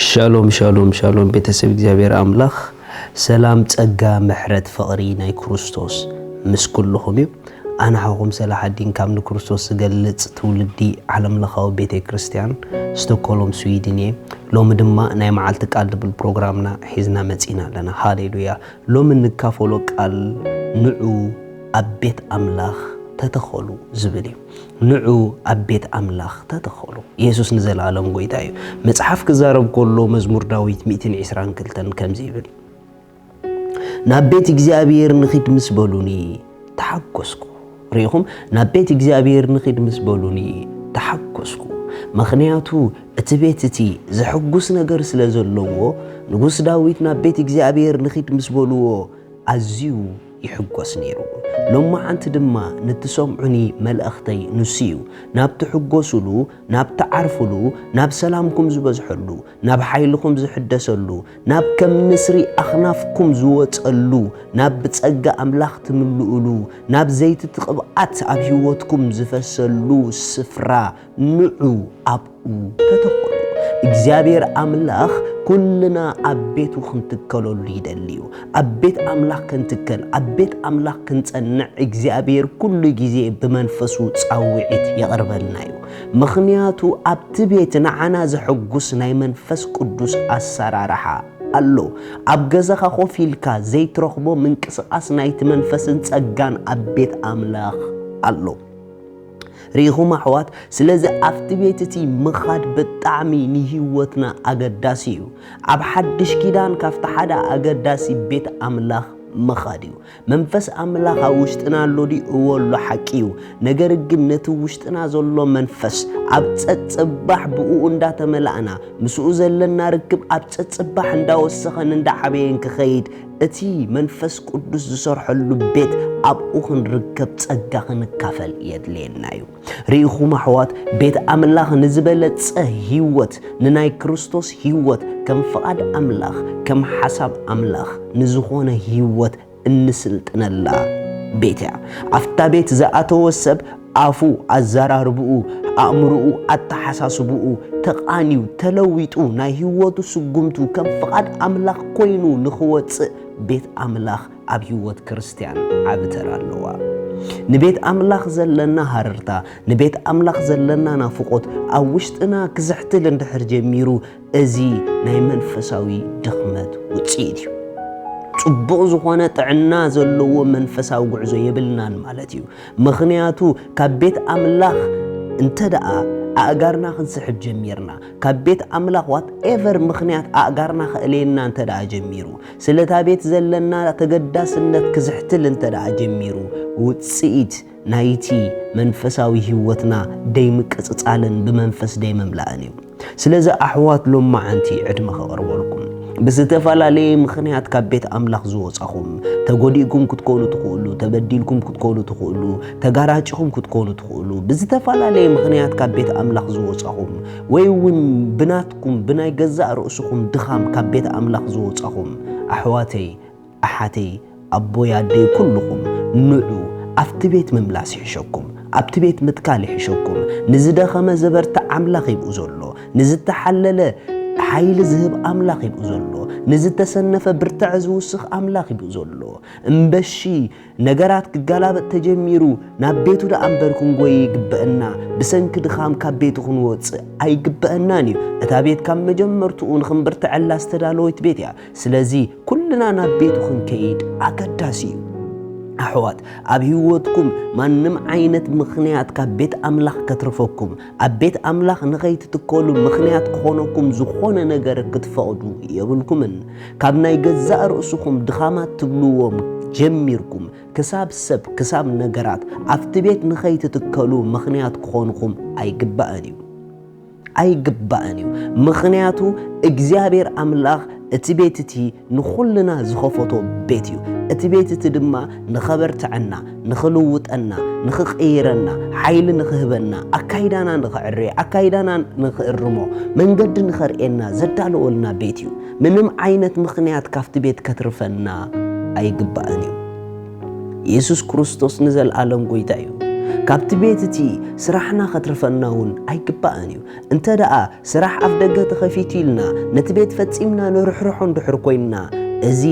شالوم شالوم شالوم بيتسب እግዚአብሔር አምላኽ ሰላም ጸጋ ምሕረት ፍቕሪ ናይ ክርስቶስ ምስ ኩልኹም እዩ ኣነ ሓኹም ሰላሐዲን ካብ ንክርስቶስ ዝገልጽ ትውልዲ ዓለም ለኻዊ ቤተ ክርስቲያን ስቶክሆልም ስዊድን እየ ሎሚ ድማ ናይ መዓልቲ ቃል ድብል ፕሮግራምና ሒዝና መጺና ኣለና ሃሌሉያ ሎሚ ንካፈሎ ቃል ንዑ ኣብ ቤት ኣምላኽ ተተኸሉ ዝብል እዩ ንዑ ኣብ ቤት ኣምላኽ ተተኸሉ ኢየሱስ ንዘላለም ጎይታ እዩ መጽሓፍ ክዛረብ ከሎ መዝሙር ዳዊት 122 ከምዚ ይብል ናብ ቤት እግዚአብሔር ንኺድ ምስ በሉኒ ተሐጎስኩ ሪኹም ናብ ቤት እግዚአብሔር ንኺድ ምስ በሉኒ ተሐጎስኩ ምኽንያቱ እቲ ቤት እቲ ዝሕጉስ ነገር ስለ ዘለዎ ንጉስ ዳዊት ናብ ቤት እግዚአብሔር ንኺድ ምስ በልዎ ኣዝዩ ይሕጎስ ነይሩ ሎማ አንተ ድማ ንትሰምዑኒ መልእኽተይ ንስዩ ናብ ትሕጎስሉ ናብ ተዓርፍሉ ናብ ሰላምኩም ዝበዝሐሉ ናብ ሓይልኩም ዝሕደሰሉ ናብ ከም ንስሪ ኣኽናፍኩም ዝወጸሉ ናብ ብጸጋ ኣምላኽ ትምልኡሉ ናብ ዘይቲ ትቕብኣት ኣብ ህይወትኩም ዝፈሰሉ ስፍራ ንዑ ኣብኡ ተተኸሉ እግዚአብሔር ኣምላኽ كلنا أبيت وخنتكلوا اللي يدليو أبيت أملاك كنتكل أبيت أملاك كنتصنع إجزابير كل جزء بمنفسه تصوعت يقرب النايو مخنياتو أبتبيتنا عنا زحجوسنا منفس قدوس السرارحة الله أبجزخ خوفيلكا زيت رخبو من كسقاس نايت منفس تسجان أبيت أملاك الله ريخوم أحوات سلازة أفتبيتتي مخاد بالطعمي نهيوتنا أقداسيو أب حدش كيدان كافت حدا أقداسي بيت أملاخ مخاديو منفس أملاخ وشتنا اللودي أولو حكيو نجر الجنة وشتنا زولو منفس أب تتصبح بقو اندا تملأنا مسؤو زلنا ركب أب تتصبح اندا وسخن اندا حبين كخيد اتي منفس قدس زسرح اللو بيت أب أخن ركب تسقاخن كافل يدلينايو ريخو محوات بيت أملاخ نزبلت هيوت نناي كريستوس هيوت كم فقاد أملاخ كم حسب أملاخ نزخون هيوت النسلتنا الله بيتع أفتا بيت زاءتو السب عفو الزراربو أمرو التحساسبو تقانيو تلويتو ناي هيوتو سقمتو كم فقاد أملاخ كوينو نخوت بيت أملاخ أب هيوت كريستيان عبتر اللوا نبيت أملاخ زلنا هررتا نبيت أملاخ زلنا نافقوت أوشتنا كزحتل اندحر جميرو أزي ناي منفساوي دخمت وتسيديو ጽቡቕ ዝኾነ ጥዕና ዘለዎ መንፈሳዊ ጉዕዞ የብልናን ማለት እዩ ምኽንያቱ ካብ ቤት ኣምላኽ እንተደኣ ኣእጋርና ክንስሕብ ጀሚርና ካብ ቤት ኣምላኽ ዋት ኤቨር ምኽንያት ኣእጋርና ክእለየና እንተደኣ ጀሚሩ ስለታ ቤት ዘለና ተገዳስነት ክዝሕትል እንተደኣ ጀሚሩ ውጽኢት ናይቲ መንፈሳዊ ህይወትና ደይ ምቅጽጻልን ብመንፈስ ደይ መምላእን እዩ ስለዚ ኣሕዋት ሎማዓንቲ ዕድመ ኸቕርበልኩም بستفعلالي مخنيات كبيت أملاخ زوصاهم تقوليكم كتكونوا تقولوا تبديلكم كتكونوا تقولوا تجاراتكم كتكونوا تقولوا بستفعلالي مخنيات كبيت أملاخ زوصاهم ويوم بناتكم بناي جزاء رؤوسكم دخام كبيت أملاخ زوصاهم أحواتي أحاتي أبويا دي كلكم نعو أفتبيت مملاس يحشوكم أفتبيت متكالي يحشوكم نزد خمس زبرت أملاخ يبقوا زولو نزد تحلل حيل ذهب أملاخ يبقوا زولو نزد تسنف برتعز وسخ أملاخ يبقوا زولو مبشي نجارات كجلابة تجميرو نبيتو دا أمبركم قوي يقبقنا بسنك دخام كبيتو خنواتس أي يقبقناني أتابيت كم مجمرتو ونخم برتعلا استدالويت بيتيا سلازي كلنا نبيتو خن كيد أقداسيو أحوات أبيوتكم ما نم عينت مخنيات كبيت أملاخ كترفوكم أبيت أملاخ نغيت تقولوا مخنيات كونكم زخون نجار كتفاضوا يقولكم كابنا يجزأ رؤوسكم دخامات تبلوهم جميركم كساب سب كساب نجارات أفتبيت نغيت تقولوا مخنيات كونكم أي جبانيو مخنياتو إجزابير أملاخ اتبيتتي نخلنا زخوفتو بيتيو اتبيتتي دما نخبرت عنا نخلوت عنا نخقيرنا حيل نخهبنا أكايدانا نخعري أكايدانا نخرمو من قد نخرئنا زدالو لنا بيتيو منم عينة مخنيات كافت بيت كترفنا أي قبانيو يسوس كريستوس نزل عالم قويتايو ካብቲ ቤትቲ ስራሕና ኸትርፈናውን ኣይግባእን እዩ እንተ ደኣ ስራሕ ኣፍ ደገ ተኸፊቱልና ነቲ ቤት ፈጺምና ንርሕርሖ እንድሕር ኮይንና እዚ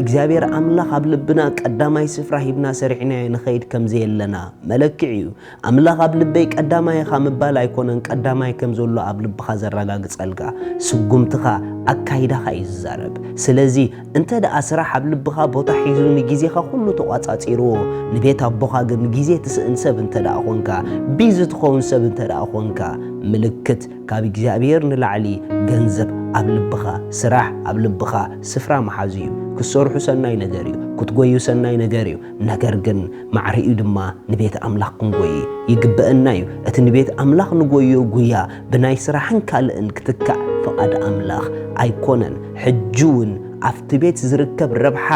እግዚአብሔር አምላክ ኣብ ልብና ቀዳማይ ስፍራ ሂብና ሰሪሕና ንኸይድ ከምዘ የለና መለክዕ እዩ አምላክ ኣብ ልበይ ቀዳማይ ከምባል ኣይኮነን ቀዳማይ ከም ዘሎ ኣብ ልብኻ ዘረጋግጸልካ ስጉምትኻ ኣካይዳኻ ይዛረብ ስለዚ እንተ ደኣ ስራሕ ኣብ ልብኻ ቦታ ሒዙ ንግዜኻ ኩሉ ተቋጻጺርዎ ንቤት ኣቦኻ ግን ግዜ ትስእን ሰብ እንተ ደኣ ኮንካ ቢዚ ትኸውን ሰብ እንተ ደኣ ኮንካ ምልክት ካብ እግዚአብሔር ንላዕሊ ገንዘብ ኣብ ልብኻ ስራሕ ኣብ ልብኻ ስፍራ መሓዙ እዩ ክሰርሑ ሰናይ ነገር እዩ ክትጎዩ ሰናይ ነገር እዩ ነገር ግን ማዕሪኡ ድማ ንቤት ኣምላኽ ክንጎይ ይግበአና እዩ እቲ ንቤት ኣምላኽ ንጎዮ ጉያ ብናይ ስራሕን ካልእን ክትካዕ ፈቃድ ኣምላኽ ኣይኮነን ሕጁውን ኣብቲ ቤት ዝርከብ ረብሓ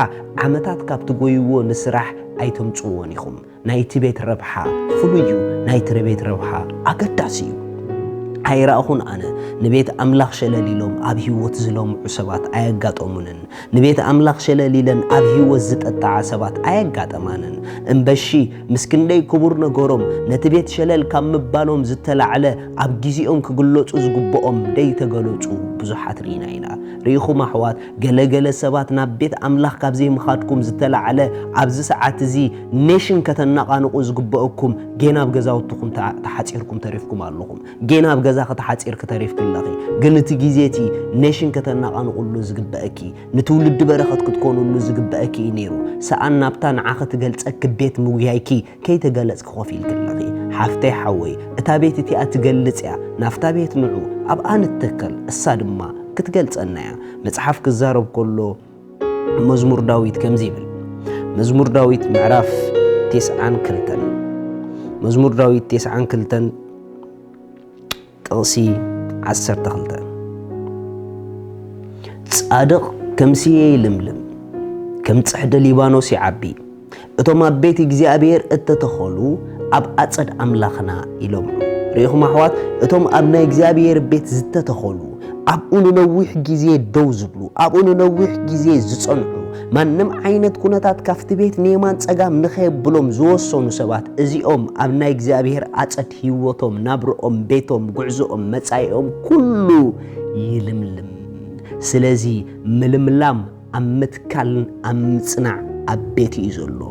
ዓመታት ካብ ትጎይዎ ንስራሕ ኣይተምጽዎን ኢኹም ናይቲ ቤት ረብሓ ፍሉዩ ናይቲ ቤት ረብሓ ኣገዳሲ እዩ ኣይራኹን ኣነ ንቤት ኣምላኽ ሸለሊሎም ኣብ ህይወት ዝለምዑ ሰባት ኣየጋጠሙንን ንቤት ኣምላኽ ሸለሊለን ኣብ ህይወት ዝጠጣዓ ሰባት ኣየጋጠማንን እምበሺ ምስክንደይ ክቡር ነገሮም ነቲ ቤት ሸለል ካብ ምባሎም ዝተላዕለ ኣብ ግዚኦም ክግለጹ ዝግብኦም ደይ ተገለጹ ብዙሓት ሪና ኢና ሪኹም ኣሕዋት ገለገለ ሰባት ናብ ቤት ኣምላኽ ካብ ዘይምኻድኩም ዝተላዕለ ኣብዚ ሰዓት እዚ ኔሽን ከተናቃንቁ ዝግብአኩም ጌና ኣብ ገዛውትኩም ተሓጺርኩም ተሪፍኩም ኣለኹም ጌና ኣብ ገዛ ከተሓጺር ከተሪፍ ክለኺ ግን እቲ ግዜቲ ኔሽን ከተናቃንቁሉ ዝግብአኪ ንትውልድ በረኸት ክትኮኑሉ ዝግብአኪ ነይሩ ሰኣን ናብታ ንዓኸ ትገልጸክ ቤት ምጉያይኪ ከይተገለጽ ክኾፊል ክለኺ ሓፍተይ ሓወይ እታ ቤት እቲኣ ትገልጽ እያ ናፍታ ቤት ንዑ ኣብ ኣንተከል እሳ ድማ ክትገልጸና እያ መጽሓፍ ክዛረብ ከሎ መዝሙር ዳዊት ከምዚ ይብል መዝሙር ዳዊት ምዕራፍ 92 መዝሙር ዳዊት 92 ጥቕሲ 12 ጻድቕ ከም ስየ ይልምልም ከም ጽሕደ ሊባኖስ ይዓቢ እቶም ኣብ ቤት እግዚአብሔር እተተኸሉ ኣብ ኣጸድ ኣምላኽና ኢሎም ሪኢኹም ኣሕዋት እቶም ኣብ ናይ እግዚአብሔር ቤት ዝተተኸሉ ኣብኡ ንነዊሕ ግዜ ደው ዝብሉ ኣብኡ ንነዊሕ ግዜ ዝጸንዑ ማንም ዓይነት ኩነታት ካፍቲ ቤት ኔማን ጸጋም ንኸየብሎም ዝወሰኑ ሰባት እዚኦም ኣብ ናይ እግዚአብሔር ኣጸድ ህይወቶም ናብርኦም ቤቶም ጉዕዞኦም መጻኢኦም ኩሉ ይልምልም ስለዚ ምልምላም ኣብ ምትካልን ኣብ ምጽናዕ ኣብ ቤት እዩ ዘሎ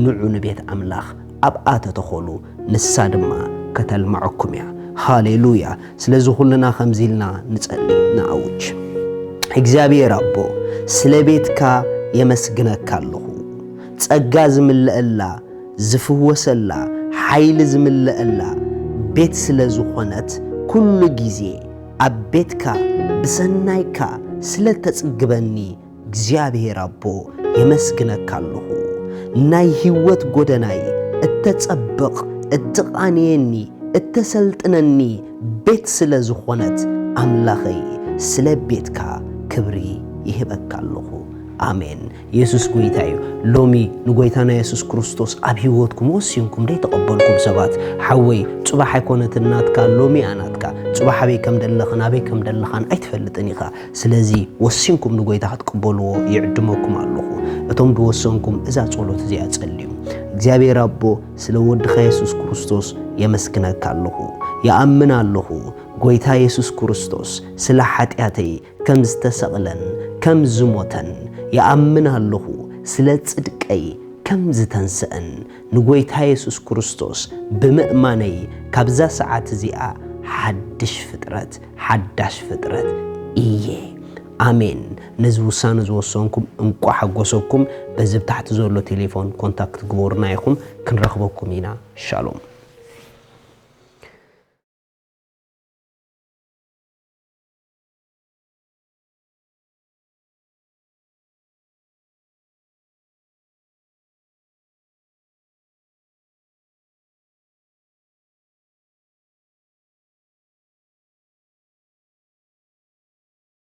ንዑ ንቤት ኣምላኽ ኣብኣ ተተኸሉ ንሳ ድማ ከተልማዐኩም እያ ሃሌሉያ ስለዚ ኩልና ከምዚልና ንጸልይ ንኣውጅ እግዚአብሔር ኣቦ ስለ ቤትካ የመስግነካ ኣለኹ ጸጋ ዝምልአላ ዝፍወሰላ ሓይሊ ዝምልአላ ቤት ስለ ዝኾነት ኩሉ ግዜ ኣብ ቤትካ ብሰናይካ ስለ ተጽግበኒ እግዚአብሔር ኣቦ የመስግነካ ኣለኹ ናይ ህይወት ጎደናይ እተጸብቕ እትቃንየኒ እተሰልጥነኒ ቤት ስለ ዝኾነት ኣምላኸይ ስለ ቤትካ ክብሪ ይህበካ ኣለኹ አሜን ኢየሱስ ጎይታ እዩ ሎሚ ንጎይታና ኢየሱስ ክርስቶስ ኣብ ህይወትኩም ወሲንኩም ደይ ተቀበልኩም ሰባት ሓወይ ጽባሕ ኣይኮነት እናትካ ሎሚ ኣናትካ ጽባሕ ኣበይ ከም ደለኽን ኣበይ ከም ደለኻን ኣይትፈልጥን ኢኻ ስለዚ ወሲንኩም ንጎይታ ክትቀበልዎ ይዕድመኩም ኣለኹ እቶም ድወሰንኩም እዛ ጸሎት እዚኣ ጸልዩ እግዚአብሔር ኣቦ ስለ ወድኻ ኢየሱስ ክርስቶስ የመስግነካ ኣለኹ يأمن الله قويتا يسوس كريستوس سلا حتياتي كم زتسقلن كم زموتن يأمن الله سلا تصدقي كم زتنسأن نقويتا يسوس كريستوس بمأماني كابزا ساعات زيا حدش فترات إيه آمين نزوسان زوسونكم انقوا حقوسوكم بزب تحت زولو تليفون كونتاكت قبورنا يخم كنرخبوكم هنا شالوم